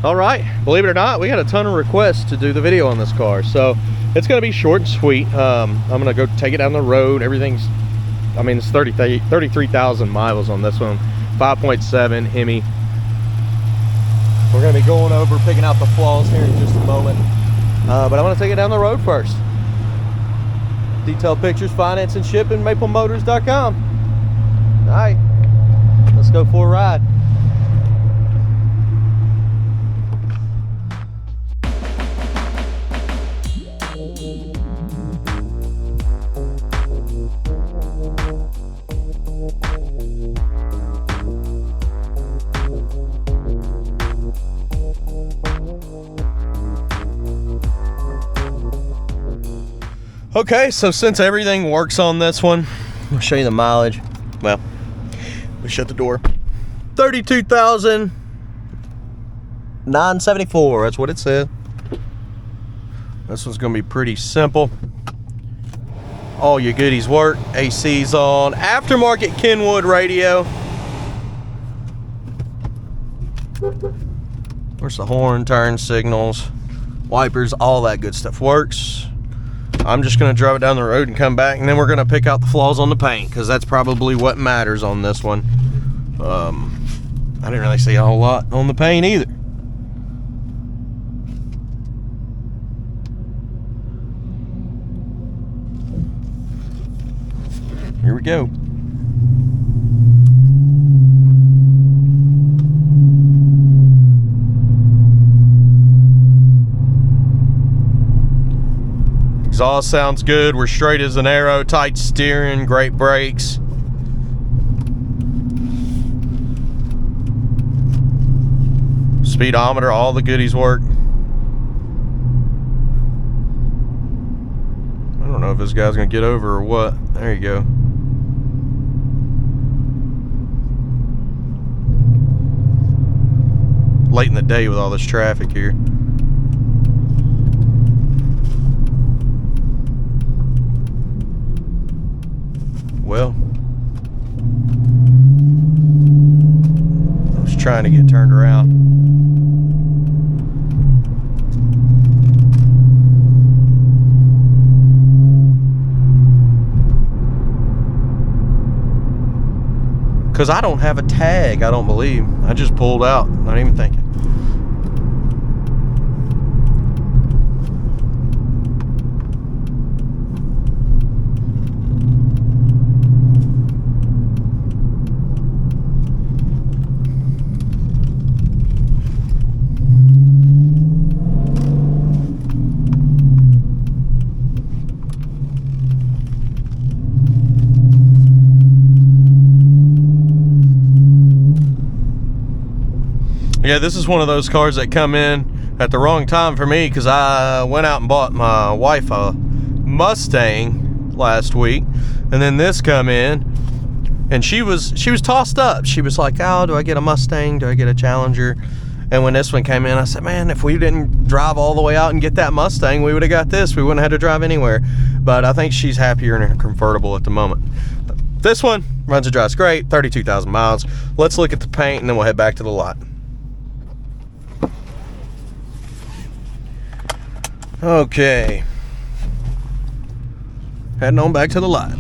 All right, believe it or not, we got a ton of requests to do the video on this car, so it's gonna be short and sweet. I'm gonna go take it down the road. Everything's, I mean, it's 33,000 miles on this one. 5.7 HEMI. We're gonna be going over, picking out the flaws here in just a moment. But I'm gonna take it down the road first. Detailed pictures, finance and shipping, maplemotors.com. All right, let's go for a ride. Okay, so since everything works on this one, I'll show you the mileage. Well, we shut the door. 32,974, that's what it said. This one's gonna be pretty simple. All your goodies work. AC's on. Aftermarket Kenwood radio. Where's the horn, turn signals, wipers, all that good stuff works. I'm just going to drive it down the road and come back, and then we're going to pick out the flaws on the paint, because that's probably what matters on this one. I didn't really see a whole lot on the paint either. Here we go. Exhaust sounds good. We're straight as an arrow, tight steering, great brakes. Speedometer, all the goodies work. I don't know if this guy's gonna get over or what. There you go. Late in the day with all this traffic here. Well, I was trying to get turned around. Because I don't have a tag, I don't believe. I just pulled out, not even thinking. Yeah, this is one of those cars that come in at the wrong time for me, because I went out and bought my wife a Mustang last week, and then this come in, and she was tossed up. She was like, oh, do I get a Mustang? Do I get a Challenger? And when this one came in, I said, man, if we didn't drive all the way out and get that Mustang, we would have got this. We wouldn't have had to drive anywhere. But I think she's happier in her convertible at the moment. This one runs and drives great, 32,000 miles. Let's look at the paint, and then we'll head back to the lot. Okay, heading on back to the lot.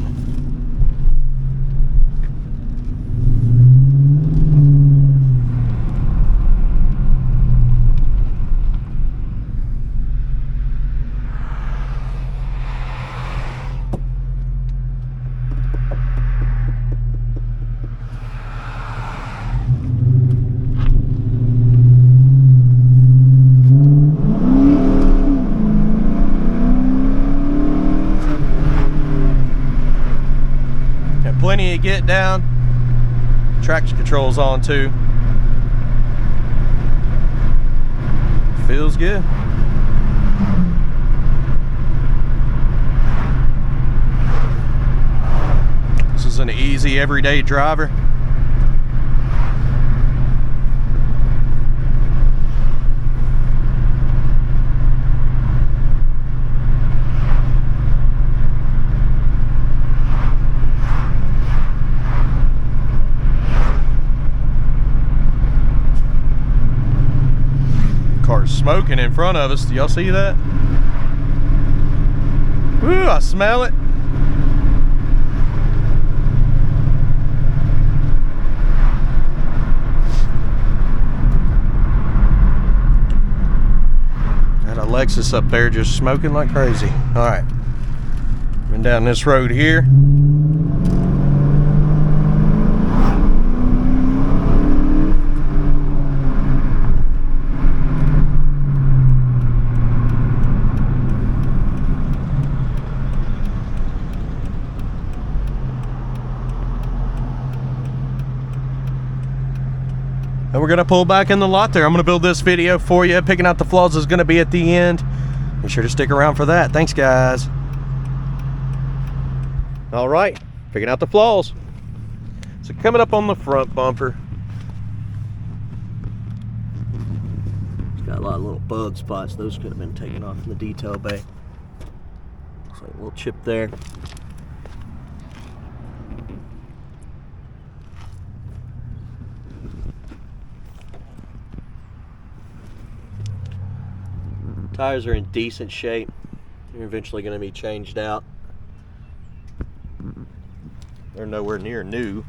Plenty of get down. Traction control's on too. Feels good. This is an easy everyday driver. Car's smoking in front of us. Do y'all see that? Woo, I smell it. Got a Lexus up there just smoking like crazy. All right. Been down this road here. And we're gonna pull back in the lot there. I'm gonna build this video for you. Picking out the flaws is gonna be at the end. Be sure to stick around for that. Thanks, guys. All right, picking out the flaws. So coming up on the front bumper, it's got a lot of little bug spots. Those could have been taken off in the detail bay. Looks like a little chip there. Tires are in decent shape. They're eventually going to be changed out. They're nowhere near new.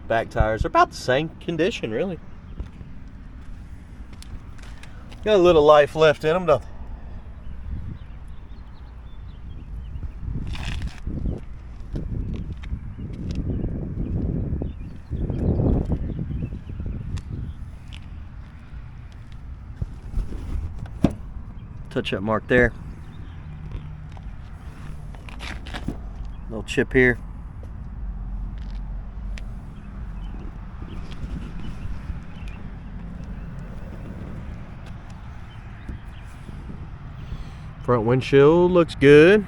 Back tires are about the same condition, really. Got a little life left in them, don't they? Touch-up mark there. Little chip here. Front windshield looks good.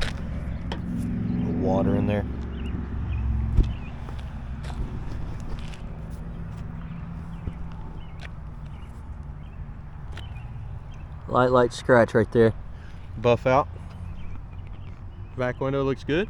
A little water in there. Light scratch right there. Buff out. Back window looks good.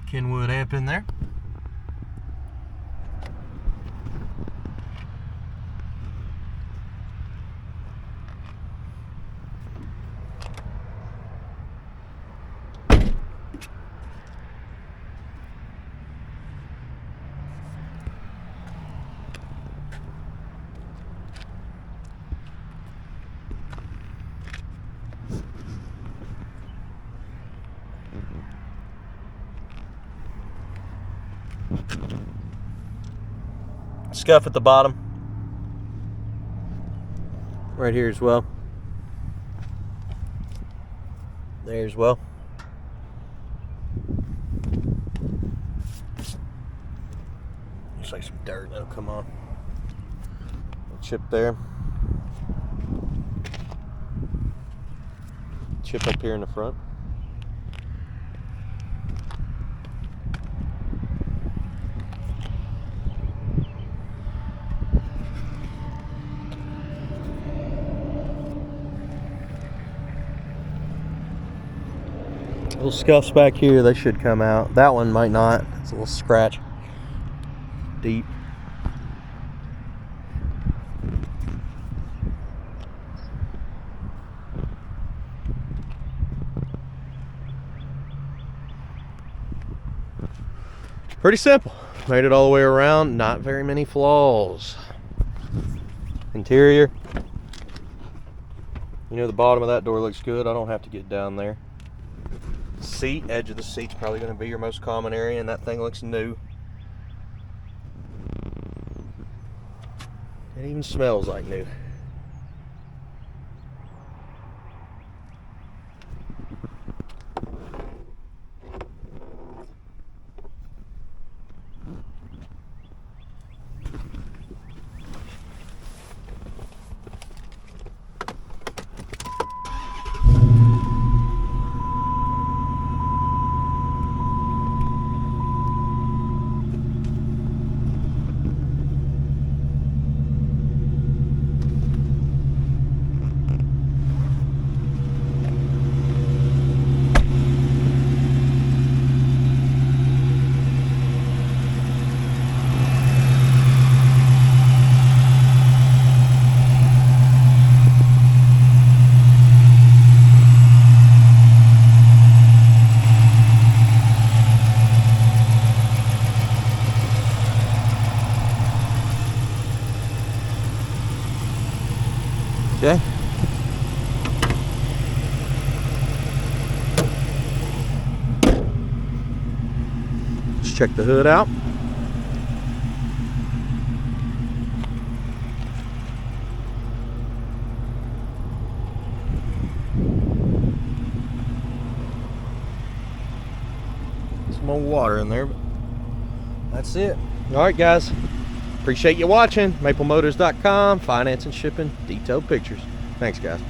Kenwood amp in there. Scuff at the bottom. Right here as well. There as well. Looks like some dirt that'll come on. A chip there. Chip up here in the front. Little scuffs back here, they should come out. That one might not. It's a little scratch. Deep. Pretty simple. Made it all the way around. Not very many flaws. Interior. You know, the bottom of that door looks good. I don't have to get down there. Seat, edge of the seat's probably going to be your most common area, and that thing looks new. It even smells like new. Okay. Let's check the hood out. Some more water in there, but that's it. All right, guys. Appreciate you watching. MapleMotors.com, finance and shipping, detailed pictures. Thanks, guys.